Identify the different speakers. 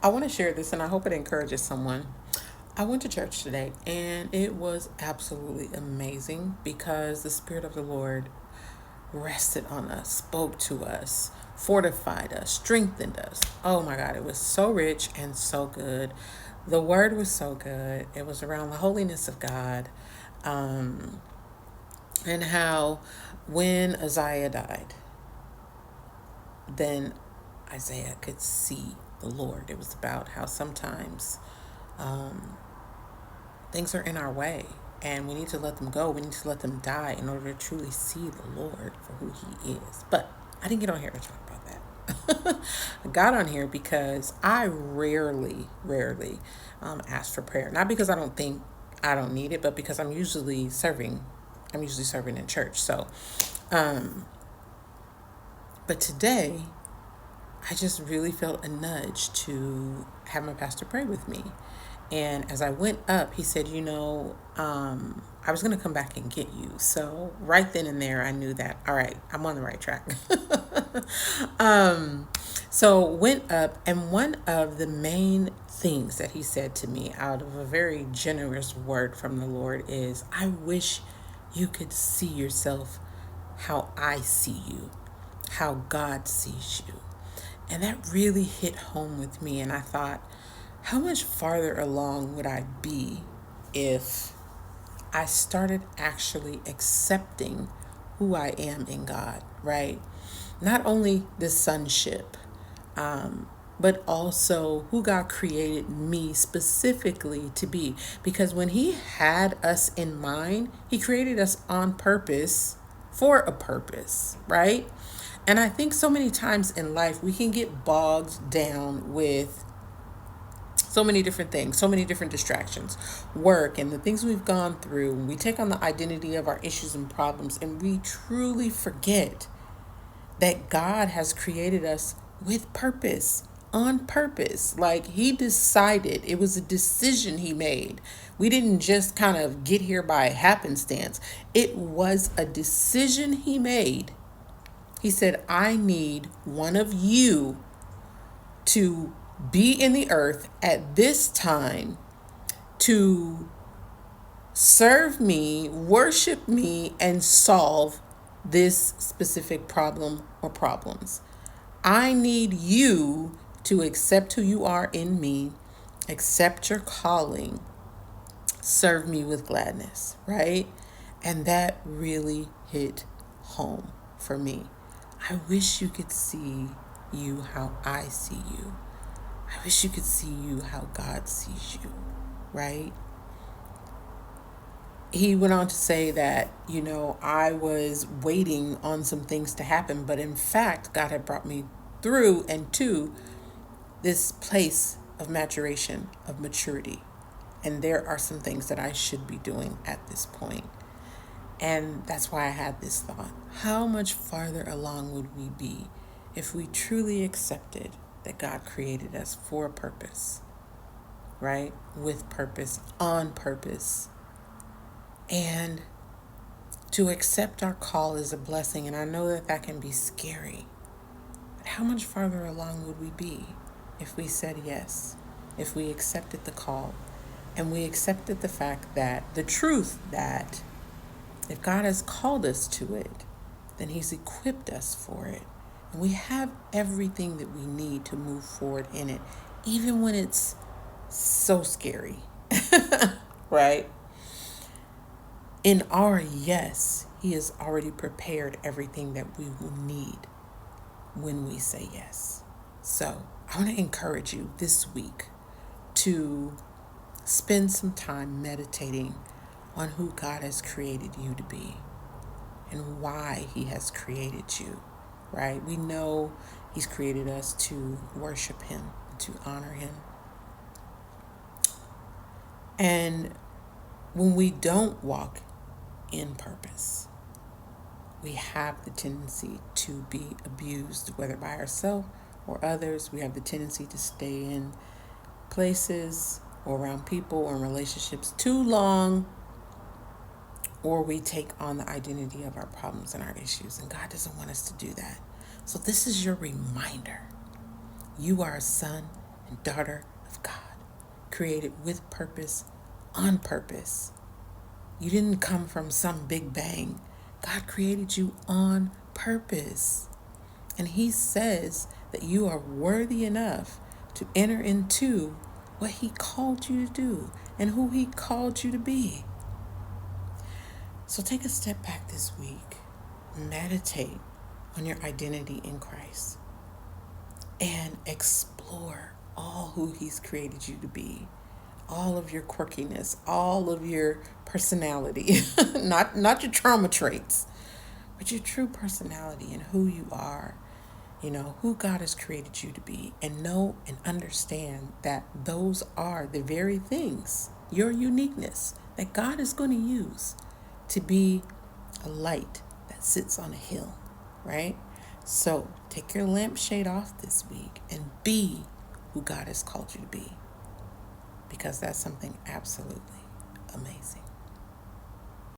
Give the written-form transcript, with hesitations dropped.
Speaker 1: I want to share this and I hope it encourages someone. I went to church today and it was absolutely amazing because the Spirit of the Lord rested on us, spoke to us, fortified us, strengthened us. Oh my God, it was so rich and so good. The word was so good. It was around the holiness of God, um, and how when Uzziah died, then Isaiah could see the Lord. It was about how sometimes um, things are in our way and we need to let them go. We need to let them die in order to truly see the Lord for who he is. But I didn't get on here to talk about that. I got on here because I rarely ask for prayer. Not because I don't think I don't need it, but because I'm usually serving. I'm usually serving in church. So, um, but today I just really felt a nudge to have my pastor pray with me. And as I went up, he said, I was going to come back and get you. So right then and there, I knew that, all right, I'm on the right track. um, so went up, and one of the main things that he said to me out of a very generous word from the Lord is, I wish you could see yourself how I see you, how God sees you. And that really hit home with me. And I thought, how much farther along would I be if I started actually accepting who I am in God, right? Not only the sonship, but also who God created me specifically to be. Because when He had us in mind, He created us on purpose for a purpose, right? And I think so many times in life we can get bogged down with so many different things, so many different distractions, work, and the things we've gone through. We take on the identity of our issues and problems, and we truly forget that God has created us with purpose, on purpose. Like He decided, it was a decision He made. We didn't just kind of get here by happenstance, it was a decision He made. He said, I need one of you to be in the earth at this time to serve me, worship me, and solve this specific problem or problems. I need you to accept who you are in me, accept your calling, serve me with gladness, right? And that really hit home for me. I wish you could see you how I see you. I wish you could see you how God sees you, right? He went on to say that, I was waiting on some things to happen, but in fact, God had brought me through and to this place of maturation, of maturity. And there are some things that I should be doing at this point. And that's why I had this thought. How much farther along would we be if we truly accepted that God created us for a purpose, right? With purpose, on purpose. And to accept our call is a blessing. And I know that that can be scary. But how much farther along would we be if we said yes, if we accepted the call, and we accepted the fact that, the truth that if God has called us to it, then He's equipped us for it. And we have everything that we need to move forward in it, even when it's so scary, right? In our yes, He has already prepared everything that we will need when we say yes. So I want to encourage you this week to spend some time meditating on who God has created you to be and why He has created you, right? We know He's created us to worship Him, to honor Him. And when we don't walk in purpose, we have the tendency to be abused, whether by ourselves or others. We have the tendency to stay in places or around people or in relationships too long, or we take on the identity of our problems and our issues. And God doesn't want us to do that. So this is your reminder. You are a son and daughter of God, created with purpose, on purpose. You didn't come from some big bang. God created you on purpose. And He says that you are worthy enough to enter into what He called you to do and who He called you to be. So take a step back this week, meditate on your identity in Christ, and explore all who He's created you to be. All of your quirkiness, all of your personality, not your trauma traits, but your true personality and who you are, who God has created you to be, and know and understand that those are the very things, your uniqueness, that God is going to use to be a light that sits on a hill, right? So take your lampshade off this week and be who God has called you to be, because that's something absolutely